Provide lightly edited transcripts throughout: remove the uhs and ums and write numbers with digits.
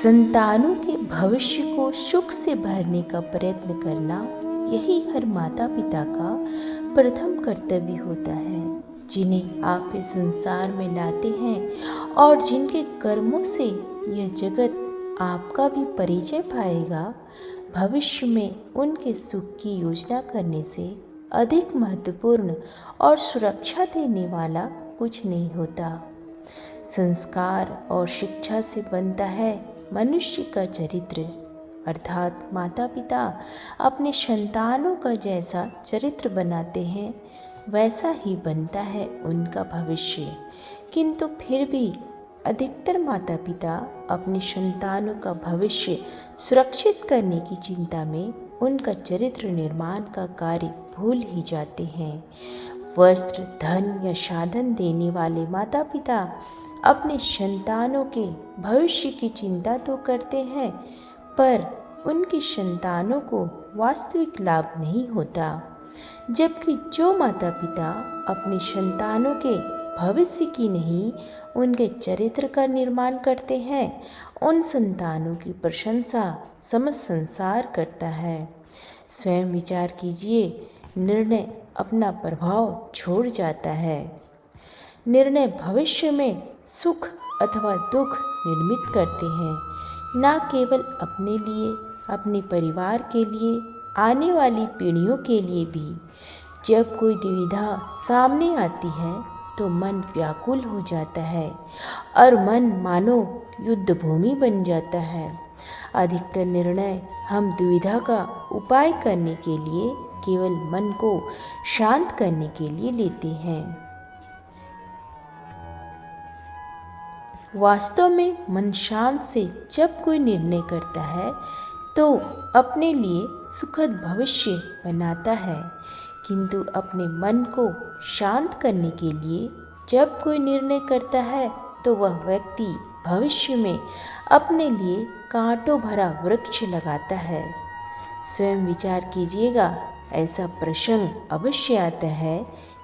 संतानों के भविष्य को सुख से भरने का प्रयत्न करना, यही हर माता पिता का प्रथम कर्तव्य होता है। जिन्हें आप इस संसार में लाते हैं और जिनके कर्मों से यह जगत आपका भी परिचय पाएगा, भविष्य में उनके सुख की योजना करने से अधिक महत्वपूर्ण और सुरक्षा देने वाला कुछ नहीं होता। संस्कार और शिक्षा से बनता है मनुष्य का चरित्र, अर्थात माता पिता अपने संतानों का जैसा चरित्र बनाते हैं वैसा ही बनता है उनका भविष्य। किंतु फिर भी अधिकतर माता पिता अपने संतानों का भविष्य सुरक्षित करने की चिंता में उनका चरित्र निर्माण का कार्य भूल ही जाते हैं। वस्त्र, धन या साधन देने वाले माता पिता अपने संतानों के भविष्य की चिंता तो करते हैं, पर उनकी संतानों को वास्तविक लाभ नहीं होता। जबकि जो माता पिता अपने संतानों के भविष्य की नहीं, उनके चरित्र का निर्माण करते हैं, उन संतानों की प्रशंसा समस्त संसार करता है। स्वयं विचार कीजिए, निर्णय अपना प्रभाव छोड़ जाता है। निर्णय भविष्य में सुख अथवा दुख निर्मित करते हैं, न केवल अपने लिए, अपने परिवार के लिए, आने वाली पीढ़ियों के लिए भी। जब कोई दुविधा सामने आती है तो मन व्याकुल हो जाता है और मन मानो युद्ध भूमि बन जाता है। अधिकतर निर्णय हम दुविधा का उपाय करने के लिए, केवल मन को शांत करने के लिए लेते हैं। वास्तव में मन शांत से जब कोई निर्णय करता है तो अपने लिए सुखद भविष्य बनाता है, किंतु अपने मन को शांत करने के लिए जब कोई निर्णय करता है तो वह व्यक्ति भविष्य में अपने लिए कांटों भरा वृक्ष लगाता है। स्वयं विचार कीजिएगा, ऐसा प्रसंग अवश्य आता है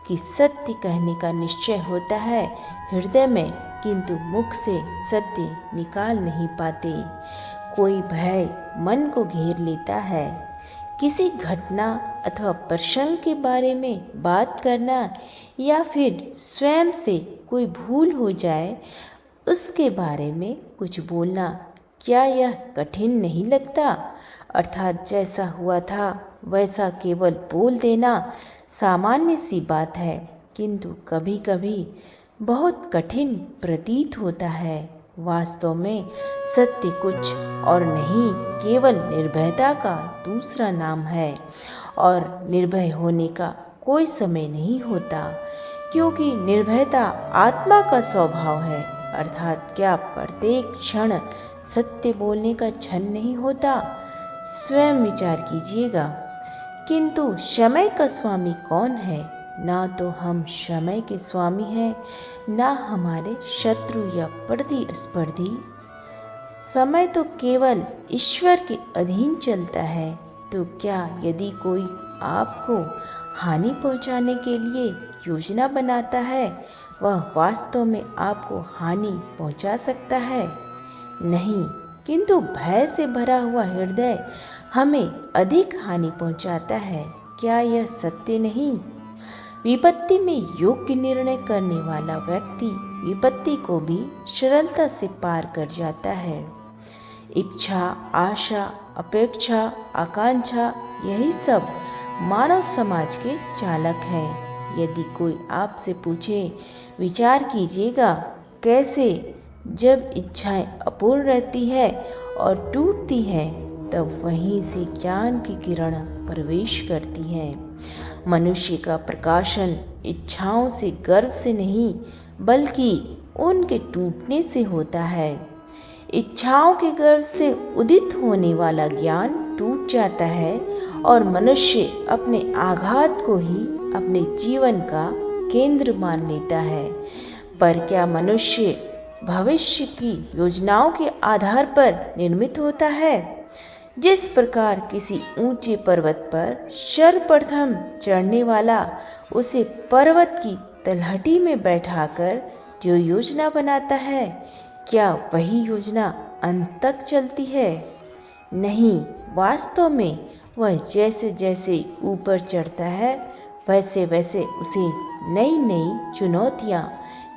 कि सत्य कहने का निश्चय होता है हृदय में, किंतु मुख से सत्य निकाल नहीं पाते। कोई भय मन को घेर लेता है। किसी घटना अथवा प्रसंग के बारे में बात करना या फिर स्वयं से कोई भूल हो जाए उसके बारे में कुछ बोलना, क्या यह कठिन नहीं लगता? अर्थात जैसा हुआ था वैसा केवल बोल देना सामान्य सी बात है, किंतु कभी कभी बहुत कठिन प्रतीत होता है। वास्तव में सत्य कुछ और नहीं, केवल निर्भयता का दूसरा नाम है, और निर्भय होने का कोई समय नहीं होता, क्योंकि निर्भयता आत्मा का स्वभाव है। अर्थात क्या प्रत्येक क्षण सत्य बोलने का क्षण नहीं होता? स्वयं विचार कीजिएगा। किंतु समय का स्वामी कौन है? ना तो हम समय के स्वामी हैं, ना हमारे शत्रु या प्रतिस्पर्धी। समय तो केवल ईश्वर के अधीन चलता है। तो क्या यदि कोई आपको हानि पहुंचाने के लिए योजना बनाता है, वह वास्तव में आपको हानि पहुंचा सकता है? नहीं, किंतु भय से भरा हुआ हृदय हमें अधिक हानि पहुंचाता है। क्या यह सत्य नहीं? विपत्ति में योग्य निर्णय करने वाला व्यक्ति विपत्ति को भी सरलता से पार कर जाता है। इच्छा, आशा, अपेक्षा, आकांक्षा, यही सब मानव समाज के चालक हैं। यदि कोई आपसे पूछे, विचार कीजिएगा, कैसे जब इच्छाएं अपूर्ण रहती है और टूटती हैं, तब वहीं से ज्ञान की किरण प्रवेश करती है। मनुष्य का प्रकाशन इच्छाओं से, गर्व से नहीं, बल्कि उनके टूटने से होता है। इच्छाओं के गर्व से उदित होने वाला ज्ञान टूट जाता है और मनुष्य अपने आघात को ही अपने जीवन का केंद्र मान लेता है। पर क्या मनुष्य भविष्य की योजनाओं के आधार पर निर्मित होता है? जिस प्रकार किसी ऊंचे पर्वत पर सर्वप्रथम चढ़ने वाला उसे पर्वत की तलहटी में बैठाकर जो योजना बनाता है, क्या वही योजना अंत तक चलती है? नहीं, वास्तव में वह जैसे जैसे ऊपर चढ़ता है वैसे वैसे उसे नई नई चुनौतियाँ,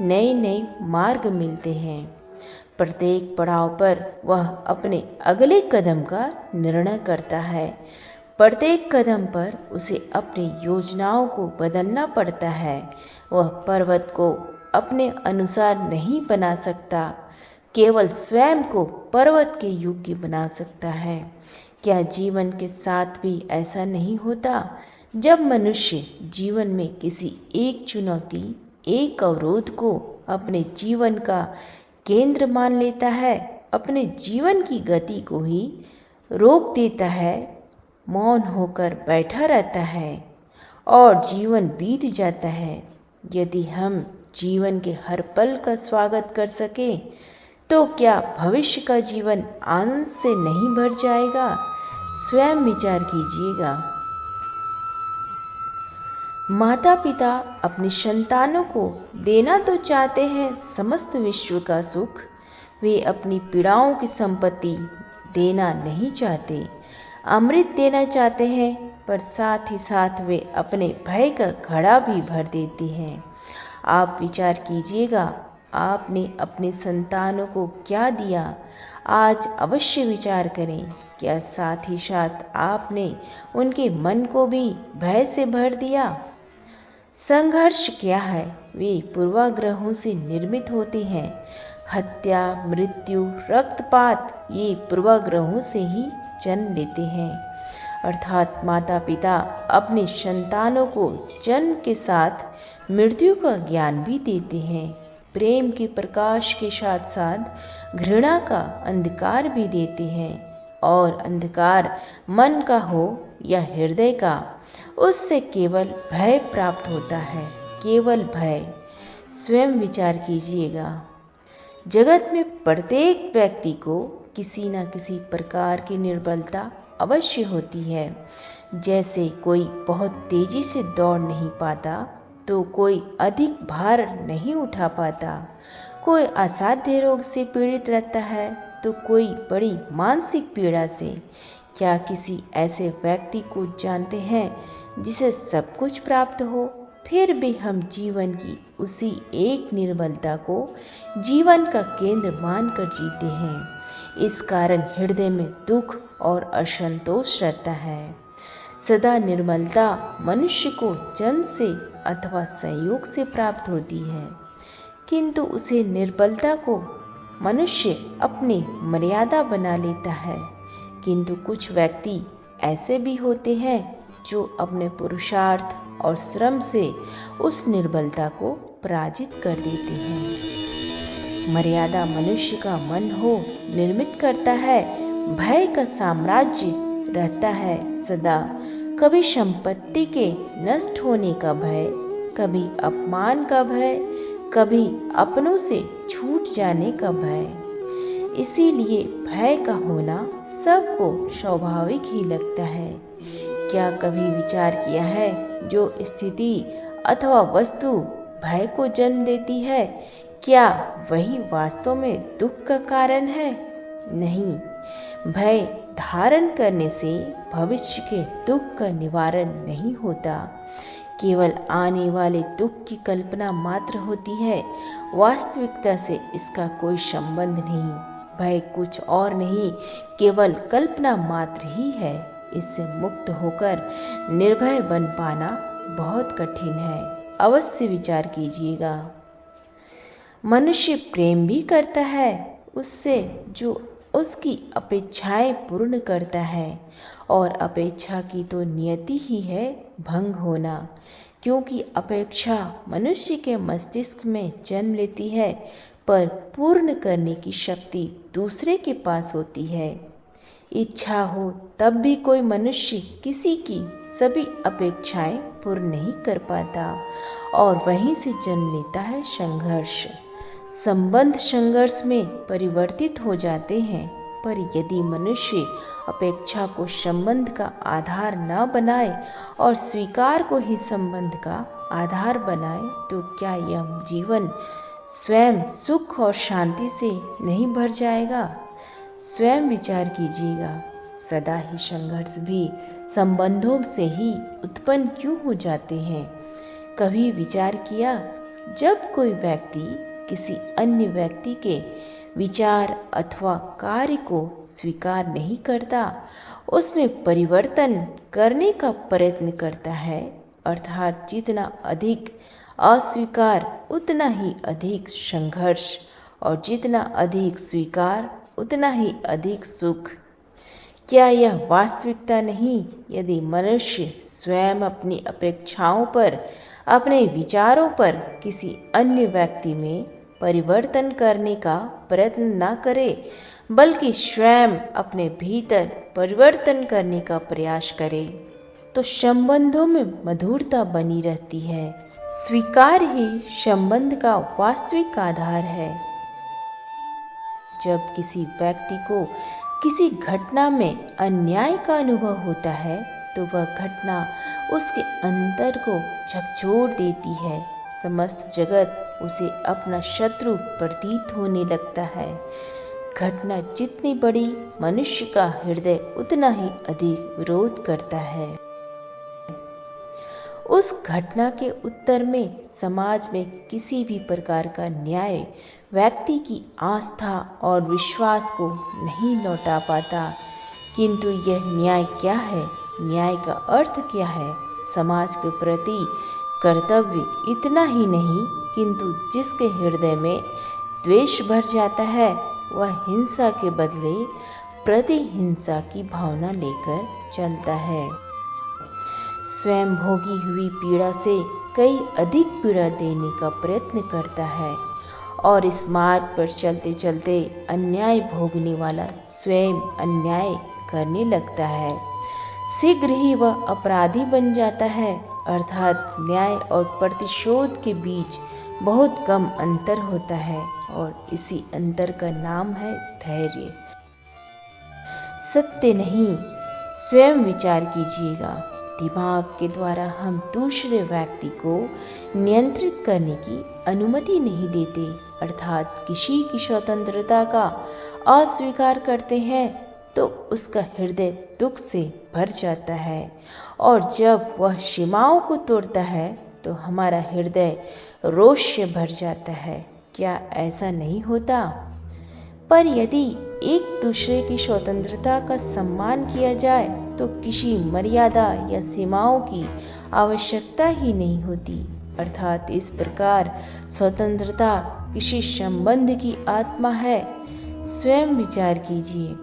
नए नए मार्ग मिलते हैं। प्रत्येक पड़ाव पर वह अपने अगले कदम का निर्णय करता है। प्रत्येक कदम पर उसे अपनी योजनाओं को बदलना पड़ता है। वह पर्वत को अपने अनुसार नहीं बना सकता, केवल स्वयं को पर्वत के योग्य बना सकता है। क्या जीवन के साथ भी ऐसा नहीं होता? जब मनुष्य जीवन में किसी एक चुनौती, एक अवरोध को अपने जीवन का केंद्र मान लेता है, अपने जीवन की गति को ही रोक देता है, मौन होकर बैठा रहता है और जीवन बीत जाता है। यदि हम जीवन के हर पल का स्वागत कर सके तो क्या भविष्य का जीवन आनंद से नहीं भर जाएगा? स्वयं विचार कीजिएगा। माता पिता अपनी संतानों को देना तो चाहते हैं समस्त विश्व का सुख, वे अपनी पीड़ाओं की संपत्ति देना नहीं चाहते। अमृत देना चाहते हैं पर साथ ही साथ वे अपने भय का घड़ा भी भर देते हैं। आप विचार कीजिएगा, आपने अपने संतानों को क्या दिया? आज अवश्य विचार करें। क्या साथ ही साथ आपने उनके मन को भी भय से भर दिया? संघर्ष क्या है? वे पूर्वाग्रहों से निर्मित होते हैं। हत्या, मृत्यु, रक्तपात ये पूर्वाग्रहों से ही जन्म लेते हैं। अर्थात माता पिता अपने संतानों को जन्म के साथ मृत्यु का ज्ञान भी देते हैं। प्रेम के प्रकाश के साथ साथ घृणा का अंधकार भी देते हैं, और अंधकार मन का हो या हृदय का, उससे केवल भय प्राप्त होता है, केवल भय। स्वयं विचार कीजिएगा। जगत में प्रत्येक व्यक्ति को किसी न किसी प्रकार की निर्बलता अवश्य होती है। जैसे कोई बहुत तेजी से दौड़ नहीं पाता तो कोई अधिक भार नहीं उठा पाता, कोई असाध्य रोग से पीड़ित रहता है तो कोई बड़ी मानसिक पीड़ा से। क्या किसी ऐसे व्यक्ति को जानते हैं जिसे सब कुछ प्राप्त हो, फिर भी हम जीवन की उसी एक निर्बलता को जीवन का केंद्र मानकर जीते हैं। इस कारण हृदय में दुख और असंतोष रहता है। सदा निर्मलता मनुष्य को जन्म से अथवा संयोग से प्राप्त होती है, किंतु उसे निर्बलता को मनुष्य अपनी मर्यादा बना लेता है। किंतु कुछ व्यक्ति ऐसे भी होते हैं जो अपने पुरुषार्थ और श्रम से उस निर्बलता को पराजित कर देते हैं। मर्यादा मनुष्य का मन हो निर्मित करता है। भय का साम्राज्य रहता है सदा, कभी संपत्ति के नष्ट होने का भय, कभी अपमान का भय, कभी अपनों से छूट जाने का भय। इसीलिए भय का होना सबको स्वाभाविक ही लगता है। क्या कभी विचार किया है जो स्थिति अथवा वस्तु भय को जन्म देती है, क्या वही वास्तव में दुख का कारण है? नहीं, भय धारण करने से भविष्य के दुख का निवारण नहीं होता, केवल आने वाले दुख की कल्पना मात्र होती है। वास्तविकता से इसका कोई संबंध नहीं। भय कुछ और नहीं, केवल कल्पना मात्र ही है। इससे मुक्त होकर निर्भय बन पाना बहुत कठिन है। अवश्य विचार कीजिएगा। मनुष्य प्रेम भी करता है उससे जो उसकी अपेक्षाएं पूर्ण करता है, और अपेक्षा की तो नियति ही है भंग होना, क्योंकि अपेक्षा मनुष्य के मस्तिष्क में जन्म लेती है, पर पूर्ण करने की शक्ति दूसरे के पास होती है। इच्छा हो तब भी कोई मनुष्य किसी की सभी अपेक्षाएं पूर्ण नहीं कर पाता, और वहीं से जन्म लेता है संघर्ष। संबंध संघर्ष में परिवर्तित हो जाते हैं, पर यदि मनुष्य अपेक्षा को संबंध का आधार न बनाए और स्वीकार को ही संबंध का आधार बनाए, तो क्या यह जीवन स्वयं सुख और शांति से नहीं भर जाएगा? स्वयं विचार कीजिएगा, सदा ही संघर्ष भी संबंधों से ही उत्पन्न क्यों हो जाते हैं? कभी विचार किया, जब कोई व्यक्ति किसी अन्य व्यक्ति के विचार अथवा कार्य को स्वीकार नहीं करता, उसमें परिवर्तन करने का प्रयत्न करता है, अर्थात जितना अधिक अस्वीकार उतना ही अधिक संघर्ष, और जितना अधिक स्वीकार उतना ही अधिक सुख। क्या यह वास्तविकता नहीं? यदि मनुष्य स्वयं अपनी अपेक्षाओं पर, अपने विचारों पर किसी अन्य व्यक्ति में परिवर्तन करने का प्रयत्न न करे, बल्कि स्वयं अपने भीतर परिवर्तन करने का प्रयास करे, तो संबंधों में मधुरता बनी रहती है। स्वीकार ही संबंध का वास्तविक आधार है। जब किसी व्यक्ति को किसी घटना में अन्याय का अनुभव होता है, तो वह घटना उसके अंतर को झकझोर देती है। समस्त जगत उसे अपना शत्रु प्रतीत होने लगता है। घटना जितनी बड़ी, मनुष्य का हृदय उतना ही अधिक विरोध करता है। उस घटना के उत्तर में समाज में किसी भी प्रकार का न्याय व्यक्ति की आस्था और विश्वास को नहीं लौटा पाता। किंतु यह न्याय क्या है? न्याय का अर्थ क्या है? समाज के प्रति कर्तव्य इतना ही नहीं, किंतु जिसके हृदय में द्वेष भर जाता है, वह हिंसा के बदले प्रतिहिंसा की भावना लेकर चलता है। स्वयं भोगी हुई पीड़ा से कई अधिक पीड़ा देने का प्रयत्न करता है, और इस मार्ग पर चलते चलते अन्याय भोगने वाला स्वयं अन्याय करने लगता है। शीघ्र ही वह अपराधी बन जाता है, अर्थात न्याय और प्रतिशोध के बीच बहुत कम अंतर होता है, और इसी अंतर का नाम है धैर्य। सत्य नहीं, स्वयं विचार कीजिएगा। दिमाग के द्वारा हम दूसरे व्यक्ति को नियंत्रित करने की अनुमति नहीं देते, अर्थात किसी की स्वतंत्रता का अस्वीकार करते हैं तो उसका हृदय दुख से भर जाता है, और जब वह सीमाओं को तोड़ता है तो हमारा हृदय रोष से भर जाता है। क्या ऐसा नहीं होता? पर यदि एक दूसरे की स्वतंत्रता का सम्मान किया जाए तो किसी मर्यादा या सीमाओं की आवश्यकता ही नहीं होती, अर्थात इस प्रकार स्वतंत्रता किसी संबंध की आत्मा है। स्वयं विचार कीजिए।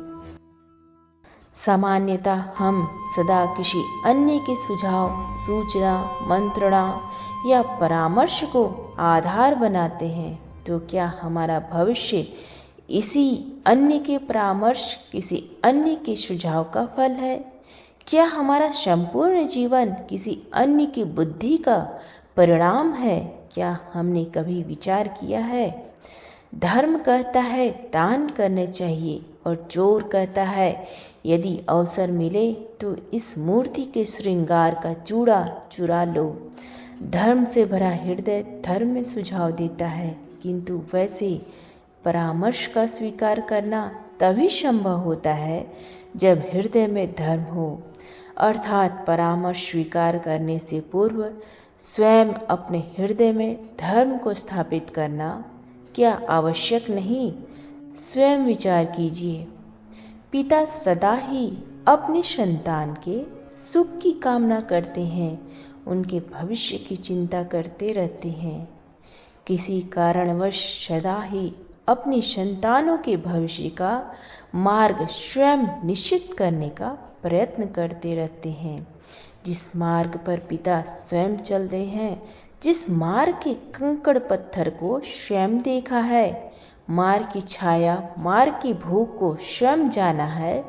सामान्यतः हम सदा किसी अन्य के सुझाव, सूचना, मंत्रणा या परामर्श को आधार बनाते हैं, तो क्या हमारा भविष्य इसी अन्य के परामर्श, किसी अन्य के सुझाव का फल है? क्या हमारा संपूर्ण जीवन किसी अन्य की बुद्धि का परिणाम है? क्या हमने कभी विचार किया है? धर्म कहता है दान करने चाहिए, और चोर कहता है यदि अवसर मिले तो इस मूर्ति के श्रृंगार का चूड़ा चुरा लो। धर्म से भरा हृदय धर्म में सुझाव देता है, किंतु वैसे परामर्श का स्वीकार करना तभी संभव होता है जब हृदय में धर्म हो, अर्थात परामर्श स्वीकार करने से पूर्व स्वयं अपने हृदय में धर्म को स्थापित करना क्या आवश्यक नहीं? स्वयं विचार कीजिए। पिता सदा ही अपनी संतान के सुख की कामना करते हैं, उनके भविष्य की चिंता करते रहते हैं। किसी कारणवश सदा ही अपनी संतानों के भविष्य का मार्ग स्वयं निश्चित करने का प्रयत्न करते रहते हैं। जिस मार्ग पर पिता स्वयं चलते हैं, जिस मार्ग के कंकड़ पत्थर को स्वयं देखा है, मार्ग की छाया, मार्ग की भूख को स्वयं जाना है,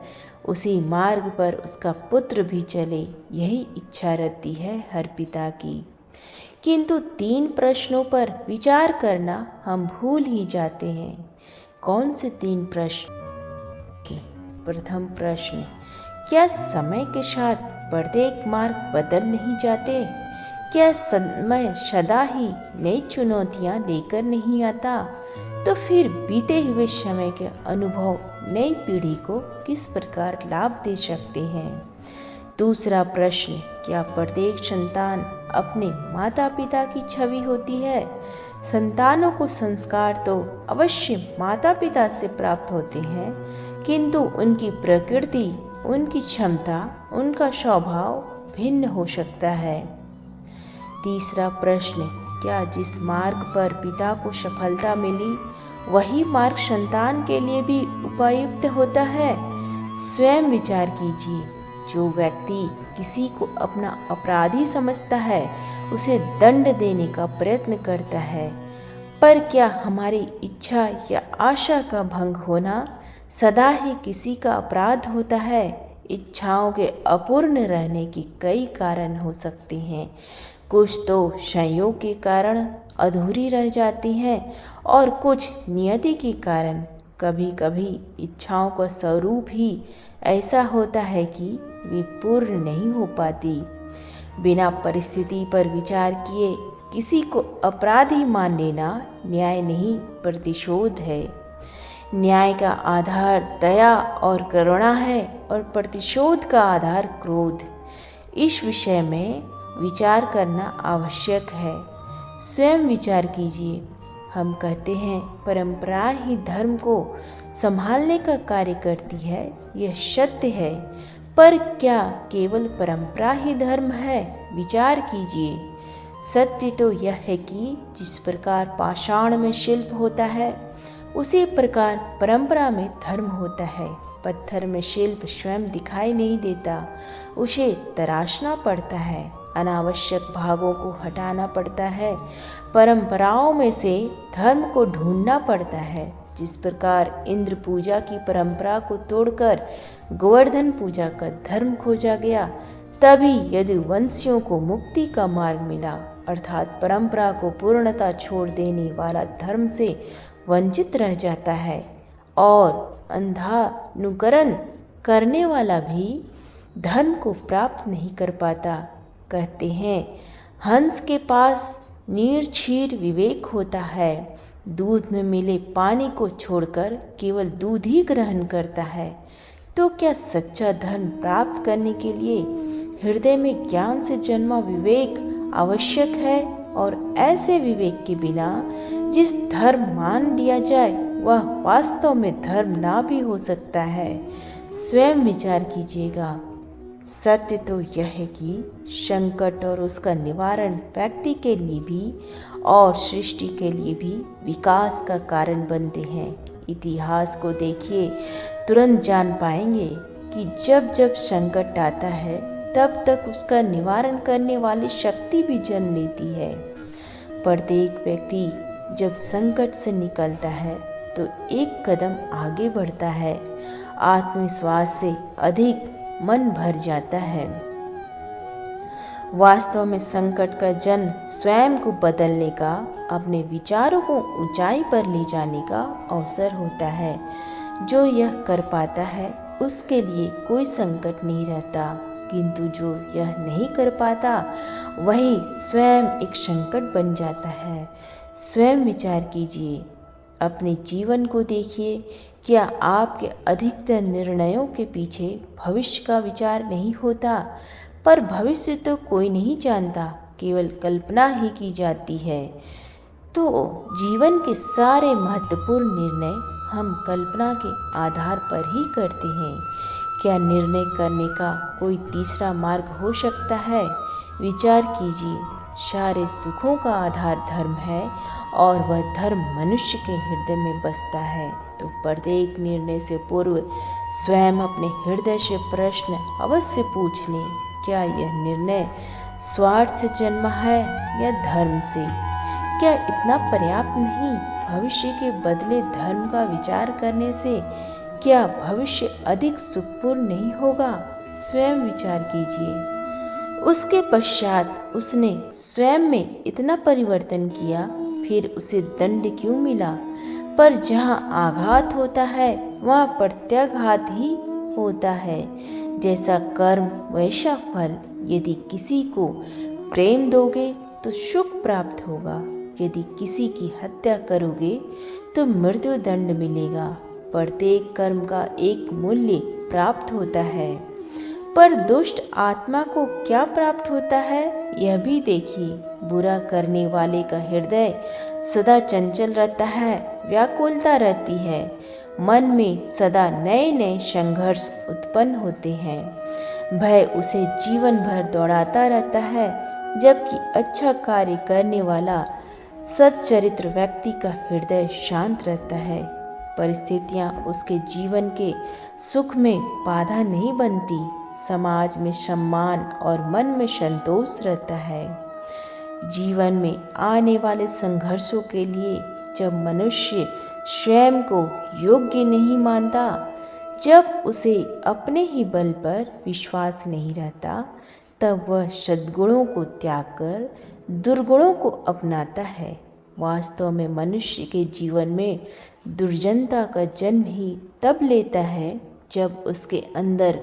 उसी मार्ग पर उसका पुत्र भी चले, यही इच्छा रहती है हर पिता की। किंतु 3 प्रश्नों पर विचार करना हम भूल ही जाते हैं। कौन से 3 प्रश्न? प्रथम प्रश्न, क्या समय के साथ प्रत्येक मार्ग बदल नहीं जाते? क्या समय सदा ही नई चुनौतियां लेकर नहीं आता? तो फिर बीते हुए समय के अनुभव नई पीढ़ी को किस प्रकार लाभ दे सकते हैं। दूसरा प्रश्न, क्या प्रत्येक संतान अपने माता पिता की छवि होती है? संतानों को संस्कार तो अवश्य माता पिता से प्राप्त होते हैं, किंतु उनकी प्रकृति, उनकी क्षमता, उनका स्वभाव भिन्न हो सकता है। तीसरा प्रश्न, क्या जिस मार्ग पर पिता को सफलता मिली वही मार्ग संतान के लिए भी उपयुक्त होता है? स्वयं विचार कीजिए। जो व्यक्ति किसी को अपना अपराधी समझता है उसे दंड देने का प्रयत्न करता है, पर क्या हमारी इच्छा या आशा का भंग होना सदा ही किसी का अपराध होता है? इच्छाओं के अपूर्ण रहने के कई कारण हो सकते हैं। कुछ तो संयोग के कारण अधूरी रह जाती हैं और कुछ नियति के कारण। कभी कभी इच्छाओं का स्वरूप ही ऐसा होता है कि वे पूर्ण नहीं हो पाती। बिना परिस्थिति पर विचार किए किसी को अपराधी मान लेना न्याय नहीं, प्रतिशोध है। न्याय का आधार दया और करुणा है और प्रतिशोध का आधार क्रोध। इस विषय में विचार करना आवश्यक है। स्वयं विचार कीजिए। हम कहते हैं परंपरा ही धर्म को संभालने का कार्य करती है, यह सत्य है, पर क्या केवल परंपरा ही धर्म है? विचार कीजिए। सत्य तो यह है कि जिस प्रकार पाषाण में शिल्प होता है उसी प्रकार परंपरा में धर्म होता है। पत्थर में शिल्प स्वयं दिखाई नहीं देता, उसे तराशना पड़ता है, अनावश्यक भागों को हटाना पड़ता है, परंपराओं में से धर्म को ढूंढना पड़ता है। जिस प्रकार इंद्र पूजा की परंपरा को तोड़कर गोवर्धन पूजा का धर्म खोजा गया, तभी यदुवंशियों को मुक्ति का मार्ग मिला, अर्थात परंपरा को पूर्णता छोड़ देने वाला धर्म से वंचित रह जाता है और अंधानुकरण करने वाला भी धर्म को प्राप्त नहीं कर पाता। कहते हैं हंस के पास निर्क्षीर विवेक होता है, दूध में मिले पानी को छोड़कर केवल दूध ही ग्रहण करता है। तो क्या सच्चा धर्म प्राप्त करने के लिए हृदय में ज्ञान से जन्मा विवेक आवश्यक है? और ऐसे विवेक के बिना जिस धर्म मान लिया जाए वह वास्तव में धर्म ना भी हो सकता है। स्वयं विचार कीजिएगा। सत्य तो यह है कि संकट और उसका निवारण व्यक्ति के लिए भी और सृष्टि के लिए भी विकास का कारण बनते हैं। इतिहास को देखिए, तुरंत जान पाएंगे कि जब जब संकट आता है तब तक उसका निवारण करने वाली शक्ति भी जन्म लेती है। प्रत्येक व्यक्ति जब संकट से निकलता है तो एक कदम आगे बढ़ता है, आत्मविश्वास से अधिक मन भर जाता है। वास्तव में संकट का जन्म स्वयं को बदलने का, अपने विचारों को ऊंचाई पर ले जाने का अवसर होता है। जो यह कर पाता है उसके लिए कोई संकट नहीं रहता, किंतु जो यह नहीं कर पाता वही स्वयं एक संकट बन जाता है। स्वयं विचार कीजिए, अपने जीवन को देखिए। क्या आपके अधिकतर निर्णयों के पीछे भविष्य का विचार नहीं होता? पर भविष्य तो कोई नहीं जानता, केवल कल्पना ही की जाती है। तो जीवन के सारे महत्वपूर्ण निर्णय हम कल्पना के आधार पर ही करते हैं। क्या निर्णय करने का कोई तीसरा मार्ग हो सकता है? विचार कीजिए। सारे सुखों का आधार धर्म है और वह धर्म मनुष्य के हृदय में बसता है। तो प्रत्येक निर्णय से पूर्व स्वयं अपने हृदय से प्रश्न अवश्य पूछ लें, क्या यह निर्णय स्वार्थ से जन्मा है या धर्म से? क्या इतना पर्याप्त नहीं? भविष्य के बदले धर्म का विचार करने से क्या भविष्य अधिक सुखपूर्ण नहीं होगा? स्वयं विचार कीजिए। उसके पश्चात उसने स्वयं में इतना परिवर्तन किया, फिर उसे दंड क्यों मिला? पर जहाँ आघात होता है वहाँ प्रत्याघात ही होता है। जैसा कर्म वैसा फल। यदि किसी को प्रेम दोगे तो सुख प्राप्त होगा, यदि किसी की हत्या करोगे तो मृत्यु दंड मिलेगा। प्रत्येक कर्म का एक मूल्य प्राप्त होता है। पर दुष्ट आत्मा को क्या प्राप्त होता है, यह भी देखिए। बुरा करने वाले का हृदय सदा चंचल रहता है, व्याकुलता रहती है। मन में सदा नए नए संघर्ष उत्पन्न होते हैं। भय उसे जीवन भर दौड़ाता रहता है, जबकि अच्छा कार्य करने वाला सच्चरित्र व्यक्ति का हृदय शांत रहता है। परिस्थितियाँ उसके जीवन के सुख में बाधा नहीं बनती। समाज में सम्मान और मन में संतोष रहता है। जीवन में आने वाले संघर्षों के लिए जब मनुष्य स्वयं को योग्य नहीं मानता, जब उसे अपने ही बल पर विश्वास नहीं रहता, तब वह सद्गुणों को त्याग कर दुर्गुणों को अपनाता है। वास्तव में मनुष्य के जीवन में दुर्जनता का जन्म ही तब लेता है जब उसके अंदर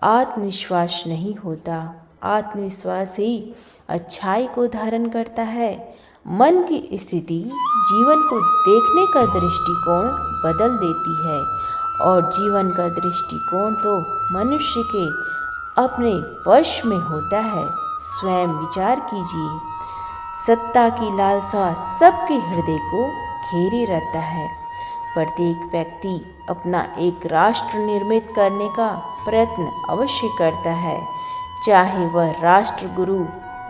आत्मविश्वास नहीं होता। आत्मविश्वास ही अच्छाई को धारण करता है। मन की स्थिति जीवन को देखने का दृष्टिकोण बदल देती है, और जीवन का दृष्टिकोण तो मनुष्य के अपने वश में होता है। स्वयं विचार कीजिए। सत्ता की लालसा सबके हृदय को घेरे रहता है। प्रत्येक व्यक्ति अपना एक राष्ट्र निर्मित करने का प्रयत्न अवश्य करता है, चाहे वह राष्ट्र गुरु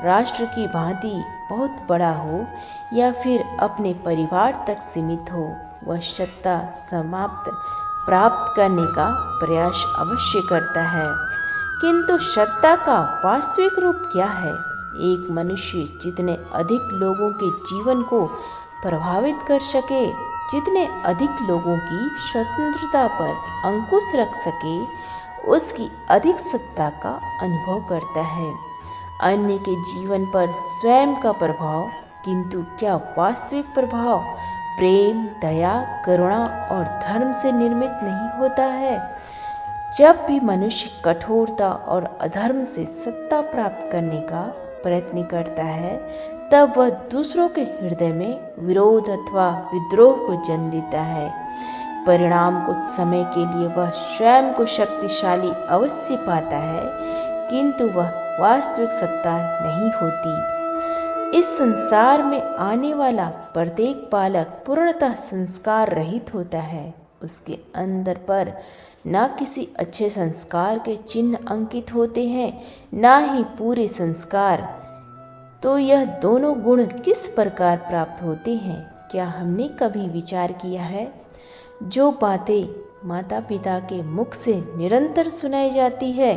राष्ट्र की भांति बहुत बड़ा हो या फिर अपने परिवार तक सीमित हो। वह सत्ता समाप्त प्राप्त करने का प्रयास अवश्य करता है। किंतु सत्ता का वास्तविक रूप क्या है? एक मनुष्य जितने अधिक लोगों के जीवन को प्रभावित कर सके, जितने अधिक लोगों की स्वतंत्रता पर अंकुश रख सके, उसकी अधिक सत्ता का अनुभव करता है। अन्य के जीवन पर स्वयं का प्रभाव, किंतु क्या वास्तविक प्रभाव प्रेम, दया, करुणा और धर्म से निर्मित नहीं होता है? जब भी मनुष्य कठोरता और अधर्म से सत्ता प्राप्त करने का प्रयत्न करता है, तब वह दूसरों के हृदय में विरोध अथवा विद्रोह को जन्म देता है। परिणाम कुछ समय के लिए वह स्वयं को शक्तिशाली अवश्य पाता है, किंतु वह वास्तविक सत्ता नहीं होती। इस संसार में आने वाला प्रत्येक बालक पूर्णतः संस्कार रहित होता है। उसके अंदर पर न किसी अच्छे संस्कार के चिन्ह अंकित होते हैं, न ही पूरे संस्कार। तो यह दोनों गुण किस प्रकार प्राप्त होते हैं, क्या हमने कभी विचार किया है? जो बातें माता पिता के मुख से निरंतर सुनाई जाती है,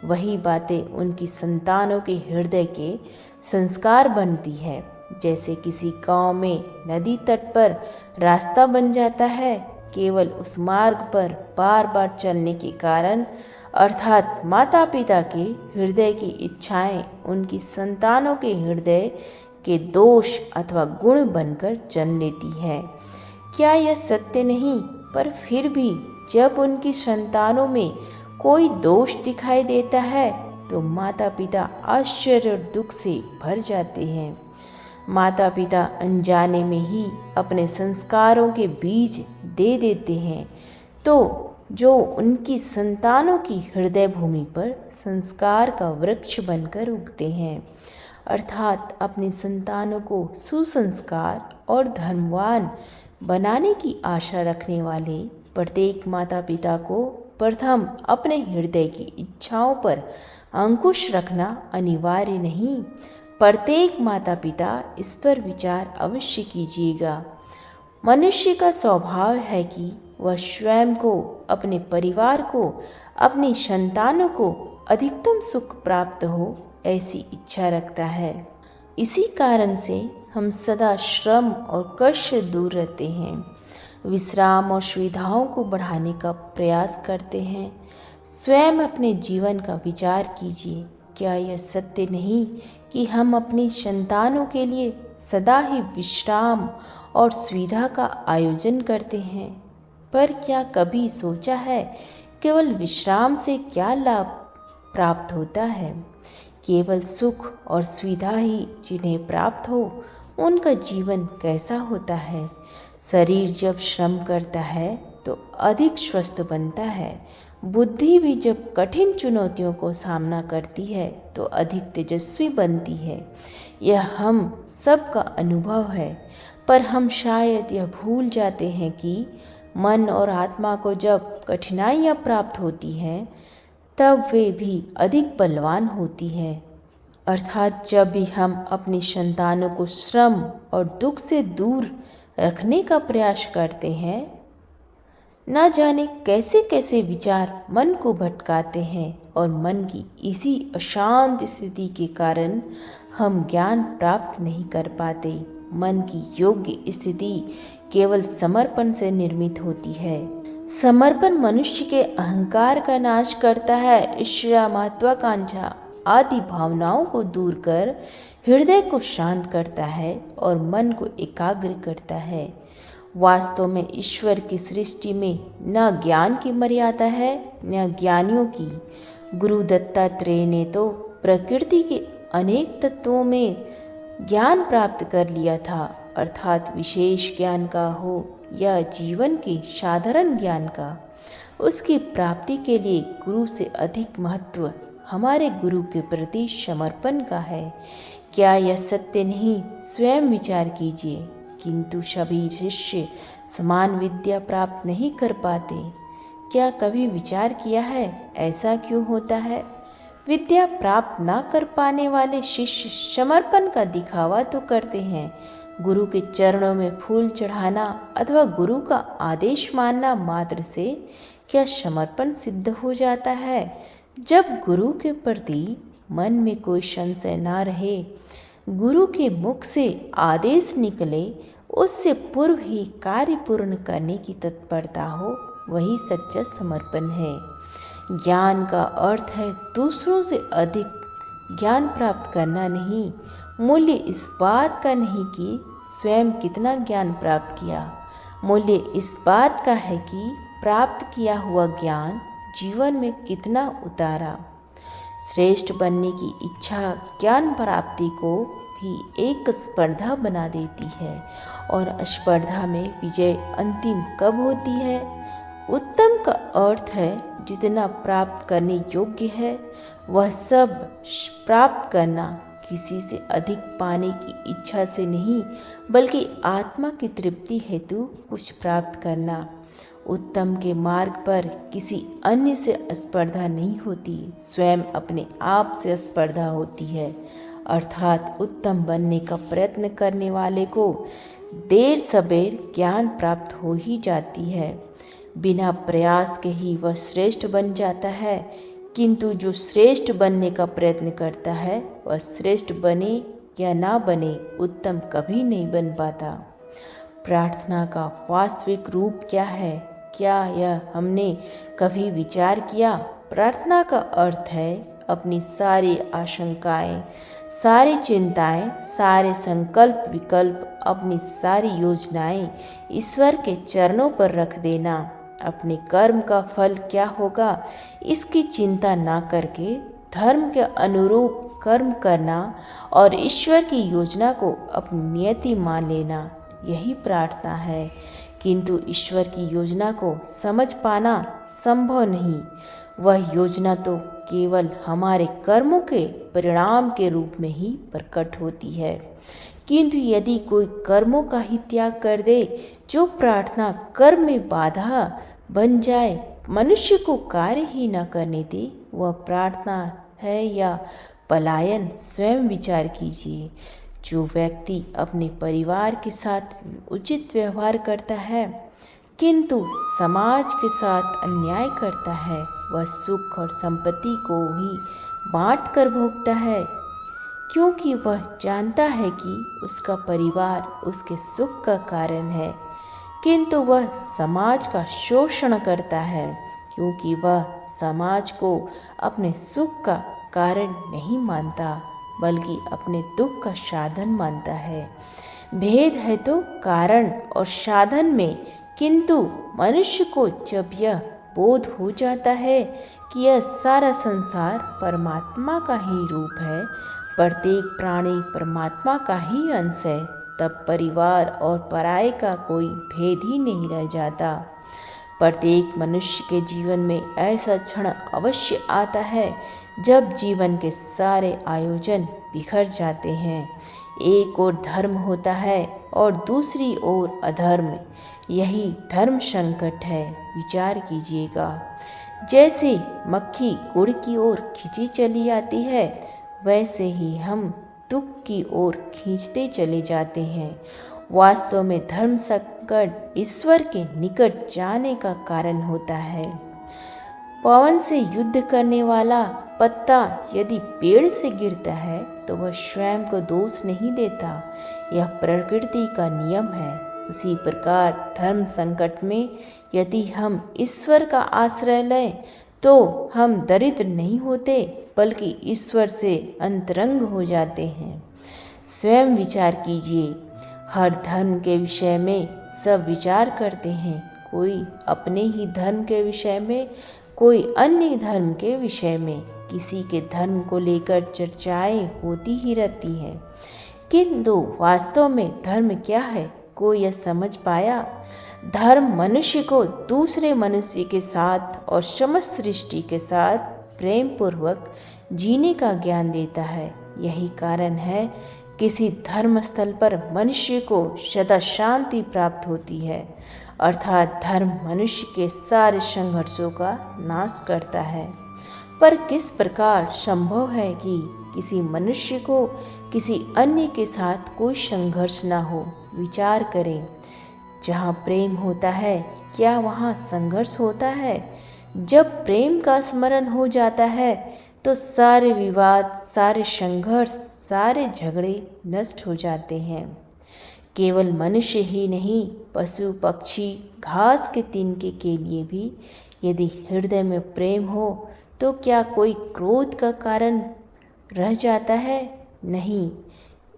वही बातें उनकी संतानों के हृदय के संस्कार बनती है। जैसे किसी गांव में नदी तट पर रास्ता बन जाता है, केवल उस मार्ग पर बार बार चलने के कारण, अर्थात माता पिता के हृदय की इच्छाएं उनकी संतानों के हृदय के दोष अथवा गुण बनकर जन्म लेती है। क्या यह सत्य नहीं? पर फिर भी जब उनकी संतानों में कोई दोष दिखाई देता है, तो माता पिता आश्चर्य और दुख से भर जाते हैं। माता पिता अनजाने में ही अपने संस्कारों के बीज दे देते हैं, तो जो उनकी संतानों की हृदय भूमि पर संस्कार का वृक्ष बनकर उगते हैं। अर्थात अपनी संतानों को सुसंस्कार और धर्मवान बनाने की आशा रखने वाले प्रत्येक माता पिता को प्रथम अपने हृदय की इच्छाओं पर अंकुश रखना अनिवार्य नहीं। प्रत्येक माता पिता इस पर विचार अवश्य कीजिएगा। मनुष्य का स्वभाव है कि वह स्वयं को, अपने परिवार को, अपनी संतानों को अधिकतम सुख प्राप्त हो, ऐसी इच्छा रखता है। इसी कारण से हम सदा श्रम और कष्ट से दूर रहते हैं, विश्राम और सुविधाओं को बढ़ाने का प्रयास करते हैं। स्वयं अपने जीवन का विचार कीजिए। क्या यह सत्य नहीं कि हम अपनी संतानों के लिए सदा ही विश्राम और सुविधा का आयोजन करते हैं? पर क्या कभी सोचा है केवल विश्राम से क्या लाभ प्राप्त होता है? केवल सुख और सुविधा ही जिन्हें प्राप्त हो, उनका जीवन कैसा होता है। शरीर जब श्रम करता है तो अधिक स्वस्थ बनता है। बुद्धि भी जब कठिन चुनौतियों को सामना करती है तो अधिक तेजस्वी बनती है। यह हम सबका अनुभव है, पर हम शायद यह भूल जाते हैं कि मन और आत्मा को जब कठिनाइयाँ प्राप्त होती हैं तब वे भी अधिक बलवान होती हैं। अर्थात जब भी हम अपनी संतानों को श्रम और दुख से दूर रखने का प्रयास करते हैं, न जाने कैसे कैसे विचार मन को भटकाते हैं और मन की इसी अशांत स्थिति के कारण हम ज्ञान प्राप्त नहीं कर पाते। मन की योग्य स्थिति केवल समर्पण से निर्मित होती है। समर्पण मनुष्य के अहंकार का नाश करता है, ईर्ष्या, महत्वाकांक्षा आदि भावनाओं को दूर कर हृदय को शांत करता है और मन को एकाग्र करता है। वास्तव में ईश्वर की सृष्टि में न ज्ञान की मर्यादा है न ज्ञानियों की। गुरु दत्तात्रेय ने तो प्रकृति के अनेक तत्वों में ज्ञान प्राप्त कर लिया था, अर्थात विशेष ज्ञान का हो या जीवन के साधारण ज्ञान का। उसकी प्राप्ति के लिए गुरु से अधिक महत्व हमारे गुरु के प्रति समर्पण का है। क्या यह सत्य नहीं? स्वयं विचार कीजिए। किंतु सभी शिष्य समान विद्या प्राप्त नहीं कर पाते। क्या कभी विचार किया है ऐसा क्यों होता है? विद्या प्राप्त ना कर पाने वाले शिष्य समर्पण का दिखावा तो करते हैं। गुरु के चरणों में फूल चढ़ाना अथवा गुरु का आदेश मानना मात्र से क्या समर्पण सिद्ध हो जाता है? जब गुरु के प्रति मन में कोई संशय ना रहे, गुरु के मुख से आदेश निकले, उससे पूर्व ही कार्य पूर्ण करने की तत्परता हो, वही सच्चा समर्पण है। ज्ञान का अर्थ है दूसरों से अधिक ज्ञान प्राप्त करना नहीं। मूल्य इस बात का नहीं कि स्वयं कितना ज्ञान प्राप्त किया, मूल्य इस बात का है कि प्राप्त किया हुआ ज्ञान जीवन में कितना उतारा। श्रेष्ठ बनने की इच्छा ज्ञान प्राप्ति को भी एक स्पर्धा बना देती है, और स्पर्धा में विजय अंतिम कब होती है? उत्तम का अर्थ है जितना प्राप्त करने योग्य है वह सब प्राप्त करना, किसी से अधिक पाने की इच्छा से नहीं बल्कि आत्मा की तृप्ति हेतु कुछ प्राप्त करना। उत्तम के मार्ग पर किसी अन्य से स्पर्धा नहीं होती, स्वयं अपने आप से स्पर्धा होती है। अर्थात उत्तम बनने का प्रयत्न करने वाले को देर सबेर ज्ञान प्राप्त हो ही जाती है। बिना प्रयास के ही वह श्रेष्ठ बन जाता है, किंतु जो श्रेष्ठ बनने का प्रयत्न करता है वह श्रेष्ठ बने या ना बने उत्तम कभी नहीं बन पाता। प्रार्थना का वास्तविक रूप क्या है? क्या यह हमने कभी विचार किया? प्रार्थना का अर्थ है अपनी सारी आशंकाएं, सारी चिंताएं, सारे संकल्प विकल्प, अपनी सारी योजनाएं ईश्वर के चरणों पर रख देना। अपने कर्म का फल क्या होगा इसकी चिंता ना करके धर्म के अनुरूप कर्म करना और ईश्वर की योजना को अपनी नियति मान लेना, यही प्रार्थना है। किंतु ईश्वर की योजना को समझ पाना संभव नहीं। वह योजना तो केवल हमारे कर्मों के परिणाम के रूप में ही प्रकट होती है। किंतु यदि कोई कर्मों का ही त्याग कर दे, जो प्रार्थना कर्म में बाधा बन जाए, मनुष्य को कार्य ही न करने दे, वह प्रार्थना है या पलायन? स्वयं विचार कीजिए। जो व्यक्ति अपने परिवार के साथ उचित व्यवहार करता है किंतु समाज के साथ अन्याय करता है, वह सुख और संपत्ति को ही बांट कर भोगता है, क्योंकि वह जानता है कि उसका परिवार उसके सुख का कारण है। किंतु वह समाज का शोषण करता है, क्योंकि वह समाज को अपने सुख का कारण नहीं मानता बल्कि अपने दुख का साधन मानता है। भेद है तो कारण और साधन में, किंतु मनुष्य को जब यह बोध हो जाता है कि यह सारा संसार परमात्मा का ही रूप है, प्रत्येक प्राणी परमात्मा का ही अंश है, तब परिवार और पराये का कोई भेद ही नहीं रह जाता। प्रत्येक मनुष्य के जीवन में ऐसा क्षण अवश्य आता है जब जीवन के सारे आयोजन बिखर जाते हैं। एक ओर धर्म होता है और दूसरी ओर अधर्म। यही धर्म संकट है, विचार कीजिएगा। जैसे मक्खी गुड़ की ओर खींची चली आती है, वैसे ही हम दुख की ओर खींचते चले जाते हैं। वास्तव में धर्म संकट ईश्वर के निकट जाने का कारण होता है। पवन से युद्ध करने वाला पत्ता यदि पेड़ से गिरता है तो वह स्वयं को दोष नहीं देता, यह प्रकृति का नियम है। उसी प्रकार धर्म संकट में यदि हम ईश्वर का आश्रय लें तो हम दरिद्र नहीं होते, बल्कि ईश्वर से अंतरंग हो जाते हैं। स्वयं विचार कीजिए, हर धर्म के विषय में सब विचार करते हैं, कोई अपने ही धर्म के विषय में, कोई अन्य धर्म के विषय में। किसी के धर्म को लेकर चर्चाएं होती ही रहती हैं, किंतु वास्तव में धर्म क्या है, कोई यह समझ पाया? धर्म मनुष्य को दूसरे मनुष्य के साथ और समस्त सृष्टि के साथ प्रेम पूर्वक जीने का ज्ञान देता है। यही कारण है किसी धर्म स्थल पर मनुष्य को सदा शांति प्राप्त होती है, अर्थात धर्म मनुष्य के सारे संघर्षों का नाश करता है। पर किस प्रकार संभव है कि किसी मनुष्य को किसी अन्य के साथ कोई संघर्ष ना हो? विचार करें, जहाँ प्रेम होता है क्या वहाँ संघर्ष होता है? जब प्रेम का स्मरण हो जाता है तो सारे विवाद, सारे संघर्ष, सारे झगड़े नष्ट हो जाते हैं। केवल मनुष्य ही नहीं, पशु पक्षी, घास के तिनके के लिए भी यदि हृदय में प्रेम हो तो क्या कोई क्रोध का कारण रह जाता है? नहीं।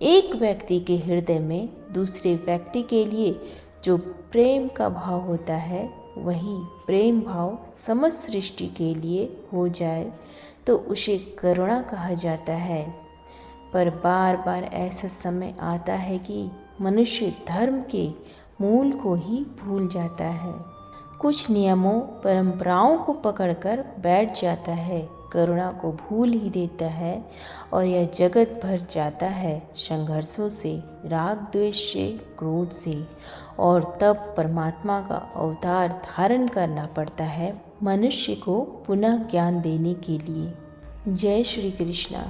एक व्यक्ति के हृदय में दूसरे व्यक्ति के लिए जो प्रेम का भाव होता है, वही प्रेम भाव समस्त सृष्टि के लिए हो जाए तो उसे करुणा कहा जाता है। पर बार बार ऐसा समय आता है कि मनुष्य धर्म के मूल को ही भूल जाता है, कुछ नियमों परंपराओं को पकड़कर बैठ जाता है, करुणा को भूल ही देता है और यह जगत भर जाता है संघर्षों से, राग द्वेष से, क्रोध से। और तब परमात्मा का अवतार धारण करना पड़ता है मनुष्य को पुनः ज्ञान देने के लिए। जय श्री कृष्णा।